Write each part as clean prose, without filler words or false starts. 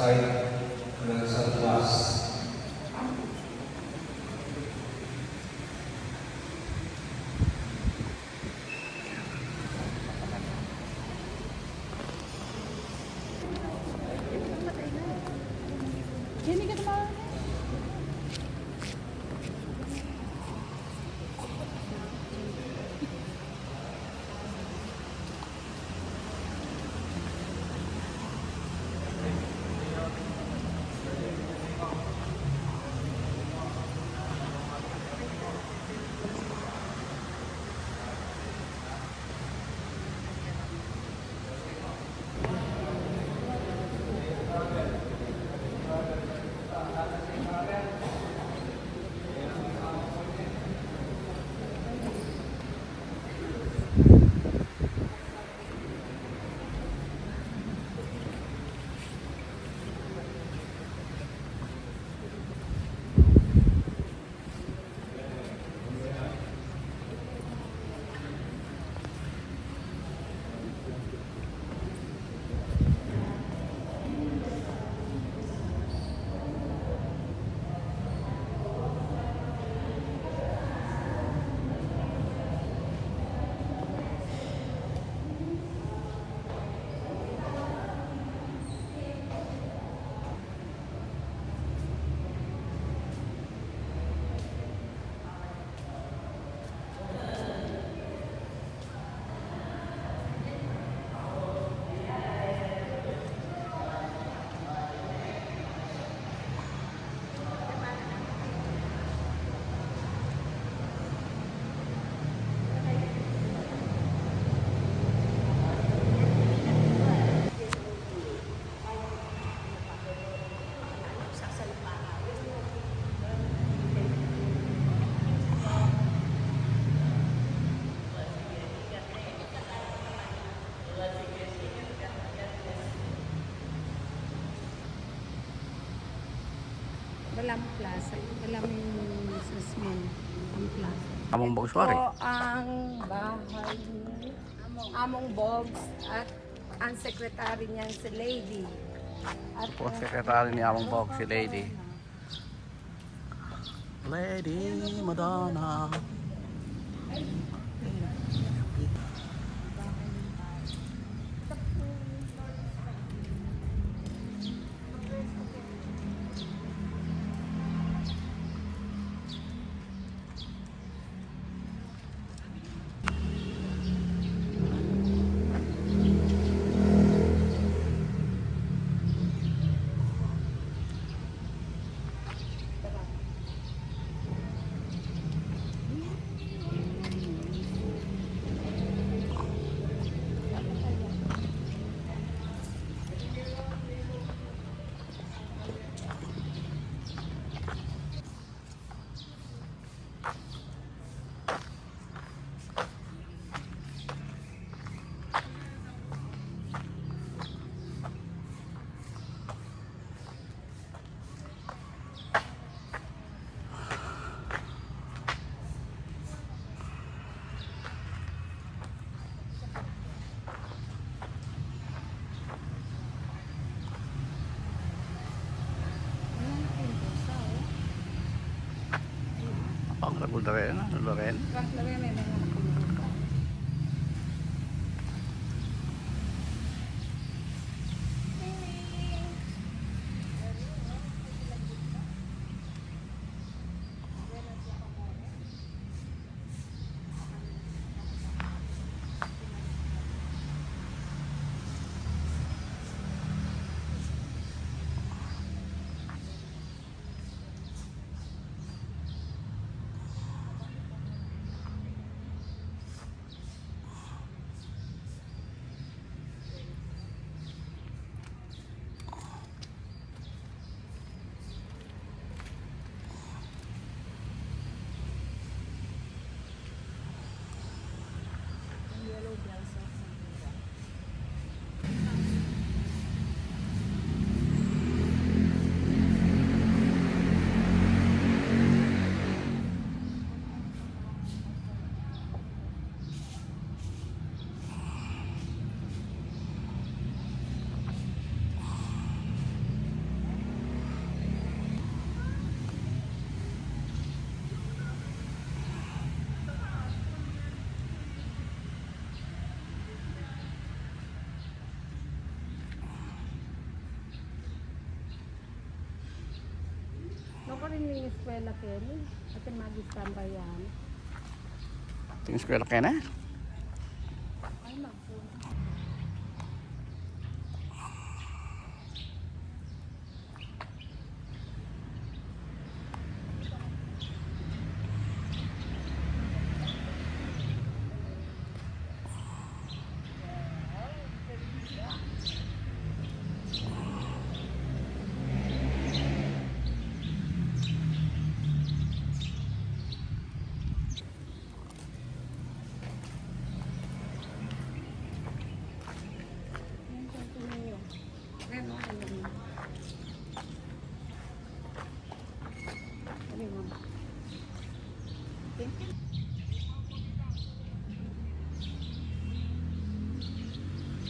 site hanggang sa taas. Dalam Plaza. Dalam Susmin. Ang plaza. Among Bogswari. Ito ang bahay ni Among Bogs at ang sekretary niyan si Lady. At Po, sekretary ni Among Bog, si Lady. Lady Madonna. Ang ragul na rin, ano rin? Loko rin yung eskwela, Kenny. At yung mag-standby yan. Tingin eskwela kayo na. Ay, magpo.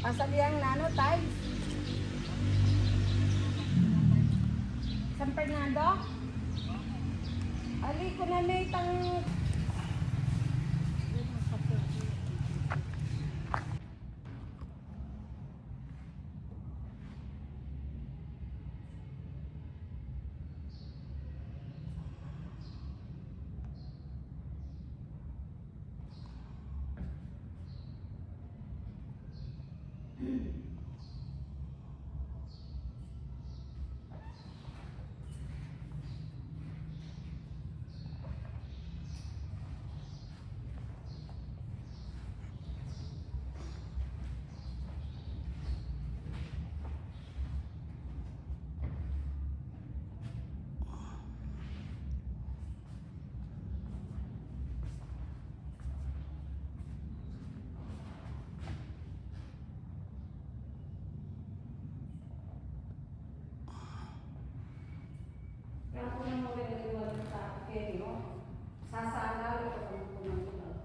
Asal yang nano tayo? San Fernando? Ali ko na may tang... Ako na mawala sa Kenny, no? Sasala ito kung kumakulang.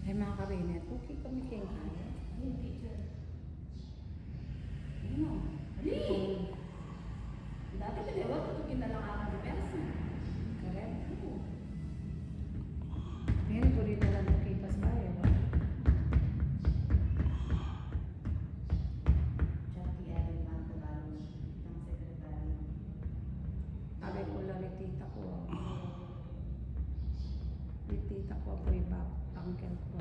Ay mga kabinet, okay kami kaya kaya. Yung picture. Ano? Ali! Dati ka diba, tutukin na lang ako ng pesa. Correct? Oo. Ngayon, puri na lang nakipas tayo. Jackie Allen, mga kabalo ng sekretary. Sabi ko lang ni tita ko. Ni tita ko po yung uncle ko.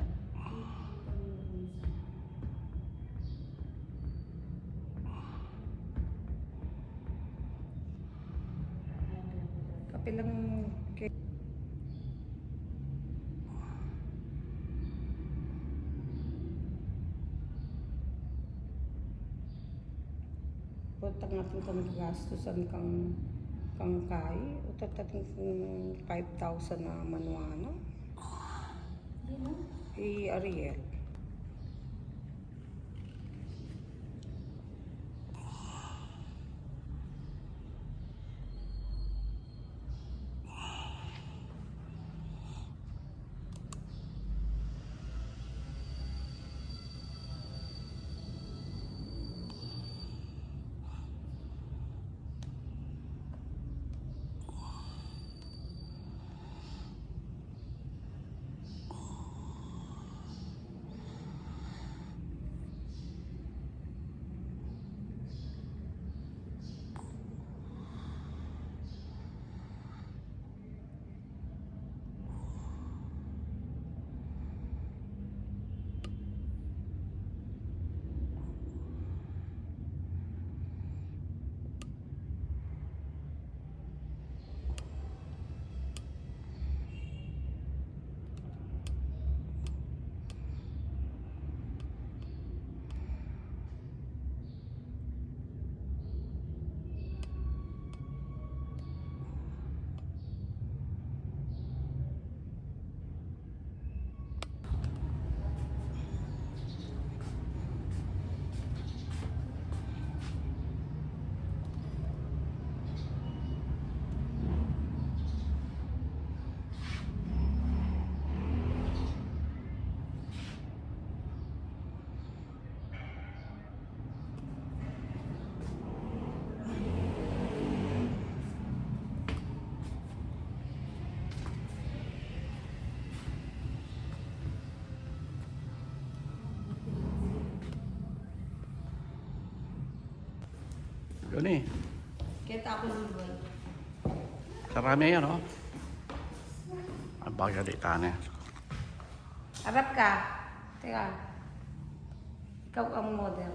Kapilang punta nga po kami gastusan kang kay o tatating 5,000 na manuana. Ariel. Yun eh. Kita ako ng buwan. Sarami yan, oh. Ang bagay dito na. Harap ka. Teka. Ikaw ang model.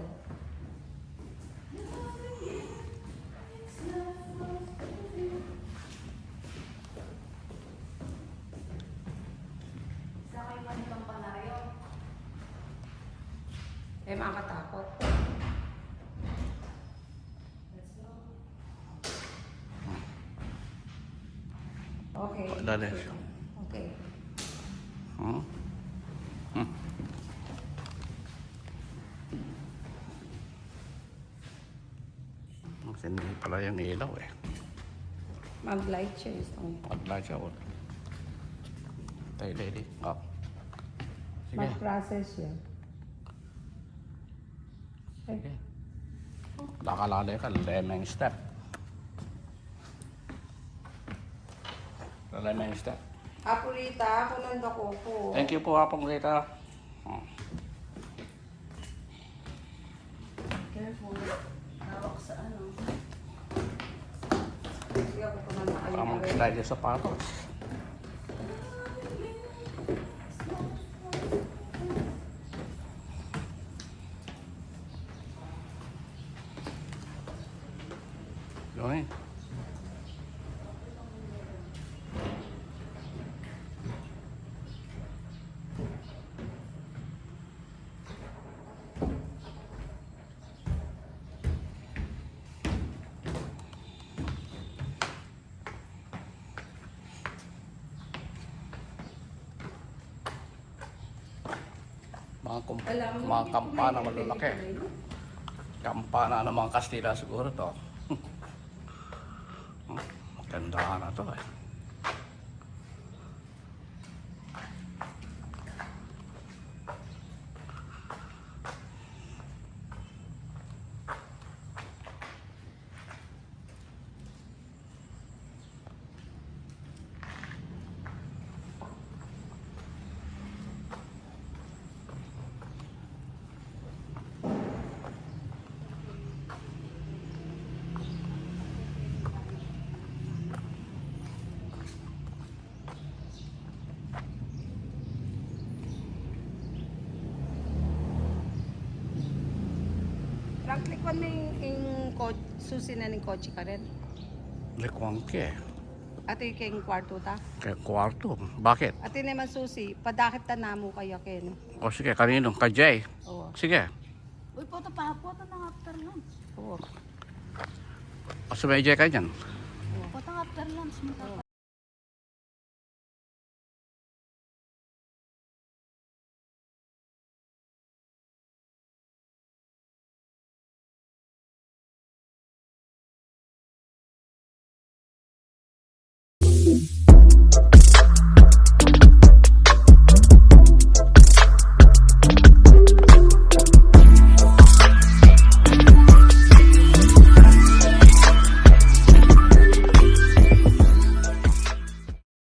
Sa kayo man itong panayo. Eh, makakatakot. Okay. Dali siya. Okay. Hmm? Hmm. Hindi pala yung ilaw eh. Mag-light siya. Gusto mo. Pag-light siya. Oh. Tay, lady. Oh. Sige. Mag-process siya. Sige. Nakalala ka. Lemeng step. Lemeng step. Apo Rita, ako nandako po. Thank you po, Apong Rita. Oh. Careful. Hawak sa ano. Sige ako pa naman kayo Tamang na rin. slide yung sapatos. Yun eh. Alam mo, Mga hindi kampana ko malalaki. maintindihan. Kampana ng mga Kastila siguro to. Maganda na to eh. Frank, likwan mo yung susi na ng kotse ka rin. Likwang ke. Ate yung kayong kwarto ta. Kaya kwarto. Bakit? Ate naman susi, padakit ta namo kaya ken. O sige, kanino? Ka Jay. Oo. Sige. Uy, poto pa ng after lunch. Oo. O sumay Jay ka dyan. Poto ng after lunch mo.